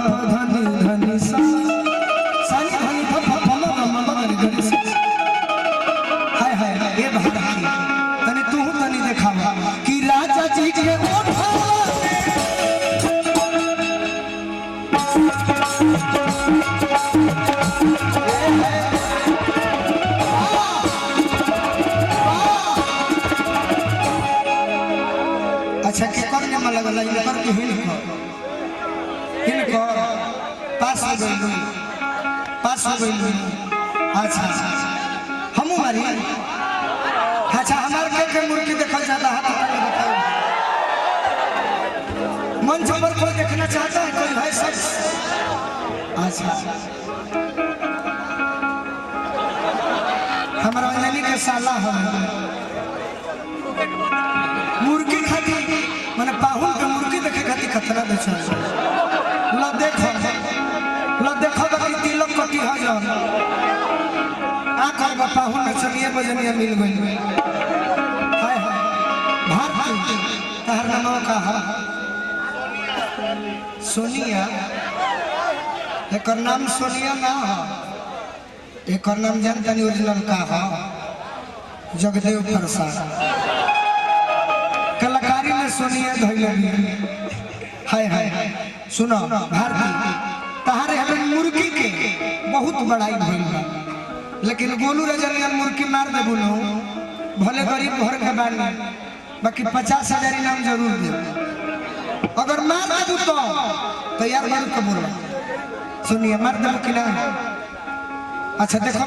धनी धनी सा सानी धनी ध फ फ म म म धनी धनी सा हाय हाय ये भारती तनी तू तनी देखावा कि राजा जी के ओठा अच्छा के करने में लगल इनकर के हिनको पास हो गई अच्छा हमू मारी अच्छा हमार के मुर्गी देखल जाता है मंच पर कोई देखना चाहता है कोई भाई सब अच्छा हमारा अंजनी के साला है मुर्गी खाती मैंने पाहुल के मुर्गी देखे खाती खतरा बेचा ला देखो बाकी तिलक कटी हो जाओ आकर बा पाहुल में चलिए बजनिया मिल गई हाय हाय भारती तहर नाम का है सोनिया एक नाम सोनिया ना है एक नाम जानता नहीं ओरिजिनल का है जगदेव प्रसाद कलाकारी में सोनिया धैलनी हाय हाय सुनो भारती तहारे हमें मुर्गी के बहुत बड़ाई भइल बा लेकिन गोलू रजनिया मुर्गी मार दे बोलो भले गरीब घर के बानी बाकी 50,000 इनाम जरूर दे अगर मार दे तो तैयार बारू के बोलो सुनिए मार दे कि ना अच्छा देखो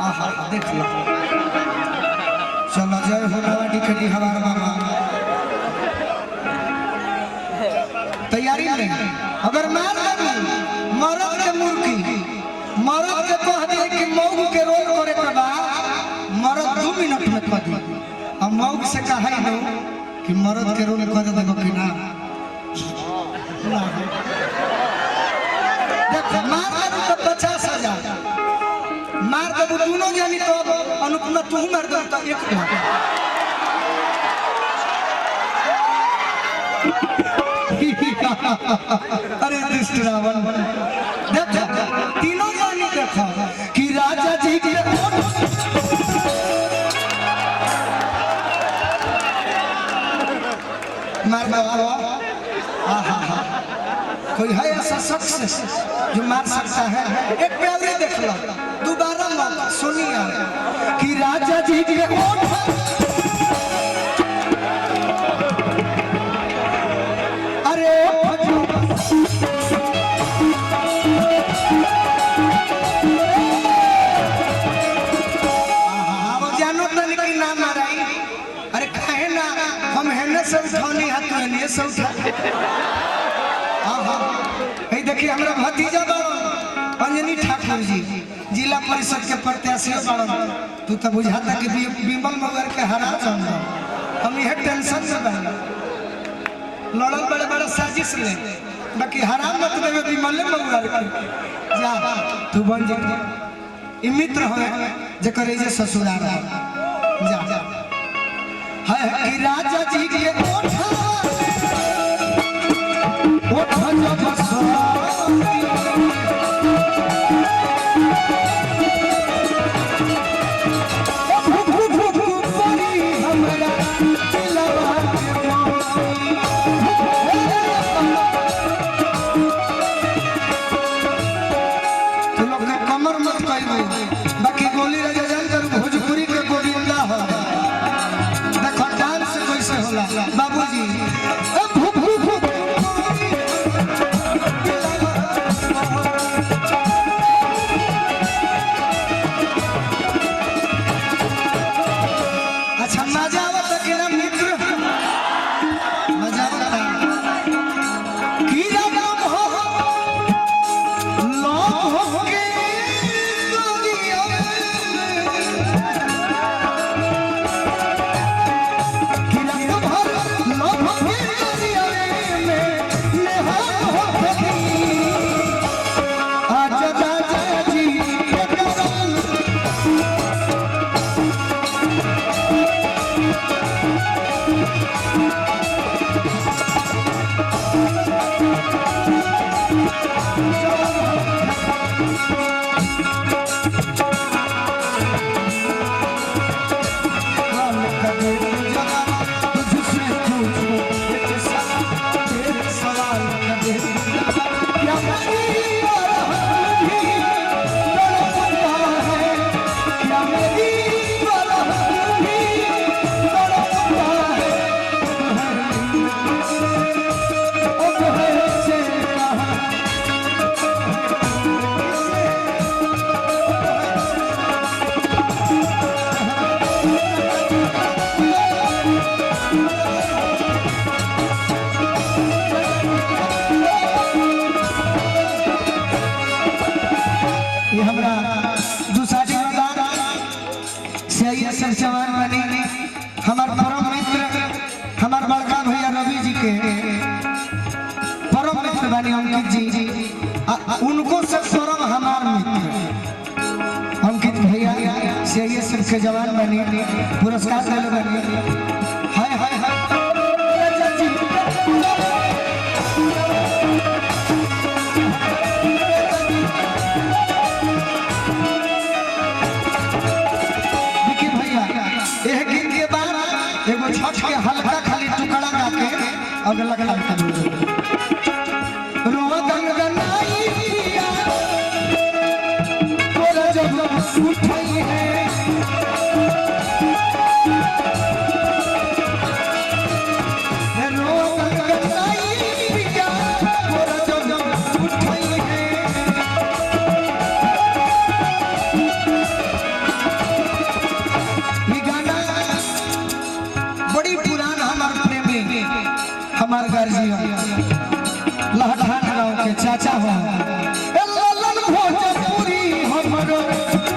आहा देख लो चलो जय हो रावटी खड़ी हमारा बाबा तैयारी में अगर मार दे मरद के मुर्गी मरद के कह दे कि मौग के रोल करे के बा मरद 2 मिनट में कह दे अब मौग से कहा ही दो कि मरद के रोल कर देबो कि ना देखो मार दे तो 50,000 मार दे दोनों जानी तो अनुपमा तू मार दे तो 1 लाख अरे दुष्ट रावण देखो तीनों जानी देखो कि राजा जी के मार बाबा कोई है ऐसा शख्स जो मार सकता है एक प्यारे देख लो दोबारा मत सुनिए कि राजा जी के देखिए हमारा भतीजा अंजनी ठाकुर जी जिला परिषद के प्रत्याशी तू तो बुझाता कि बिमल मगर के हरा जाऊंगा हम यह टेंशन में बना लड़ल बड़े बड़े साजिश ले बाकी हराम मत देवे बिमल मगर के जा तू बन जा ई मित्र हो जकर जे ससुराल जा है कि राजा जी के बाकी गोली राजा जानकर भोजपुरी के गोविंदा हो देखो डांस कैसे होला बाबूजी जवान बनी हमार परम मित्र हमार बड़का भैया रवि जी के परम मित्र बनी अंकित जी उनको सब परम हमार मित्र अंकित भैया सीआईएसएफ के जवान बनी पुरस्कार दिले बनी हाय हाय हाय छठ के हल्का खाली टुकड़ा गाके अगला लड़का रोवा गनगनाई तोरा जब उठाई है रोवा गनगनाई तोरा जब उठाई है ये गाना बड़ी पुराना हमार प्रेमी हमार गार्जियन लहठान गांव के चाचा हो ललन भोजपुरी हमरो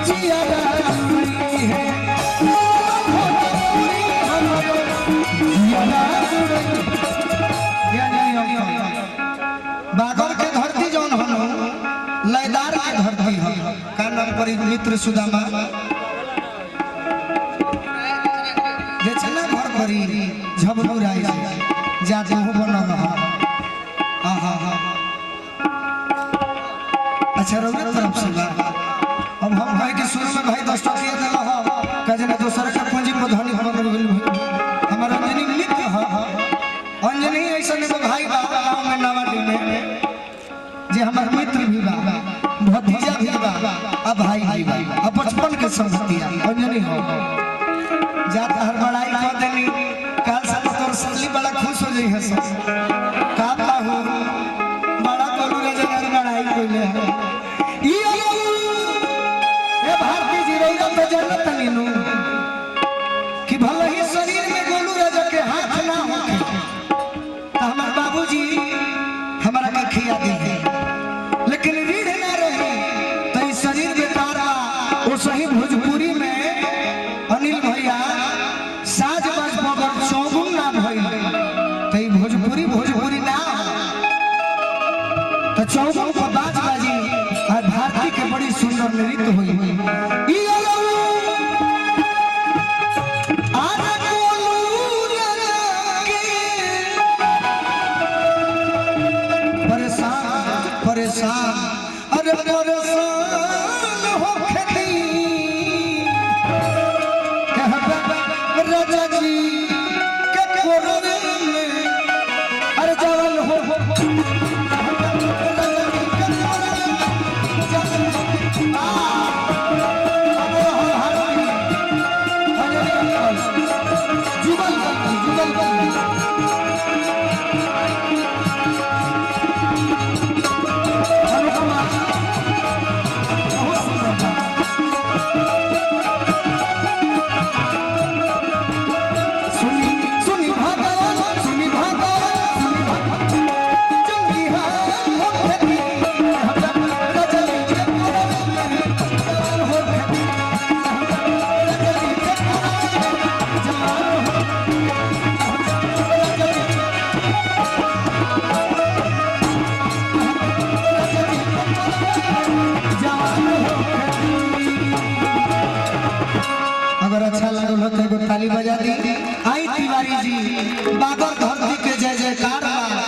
जिया रही है भोजपुरी हमरो जिया रही बागर के धरती जौन हम लयदार के धरती हम का नाम परी मित्र सुदामा झबुराई जा देहु बनल रहा आहा हा अच्छा रउरे तरफ से बा अब हम भाई के शुरू में भाई 10 टका देला ह कजने दोसर के पूंजी पर धनी हम गेल हमर अंजनी मित्र ह अंजनी ऐसा एगो भाई बा गांव में नवाडी में जे हमर मित्र भी बा भतीजा भी बा अब भाई भी बा अब बचपन के संगतिया अंजनी हो जात हर बड़ाई कर देनी काल से तोर सल्ली बड़ा खुश हो जाई है सब का हो बड़ा कोलू रे जगर बड़ाई कोइले है ई ए भारती जी रही तो जन्नत नीनू कि भले ही शरीर में गोलू राजा के हाथ ना हो तो हमार बाबूजी हमरा के खिया दे लेकिन रीढ़ ना रही तो ई शरीर बेकार बा ओ सही भोजपुरी में अनिल भैया साज बाज बगर चौगुन ना भइल तई भोजपुरी भोजपुरी ना तो चौगुन को बाज बाजी और भारती के बड़ी सुंदर नृत्य हुई ई आरे कोलू के परेशान परेशान अरे परेशान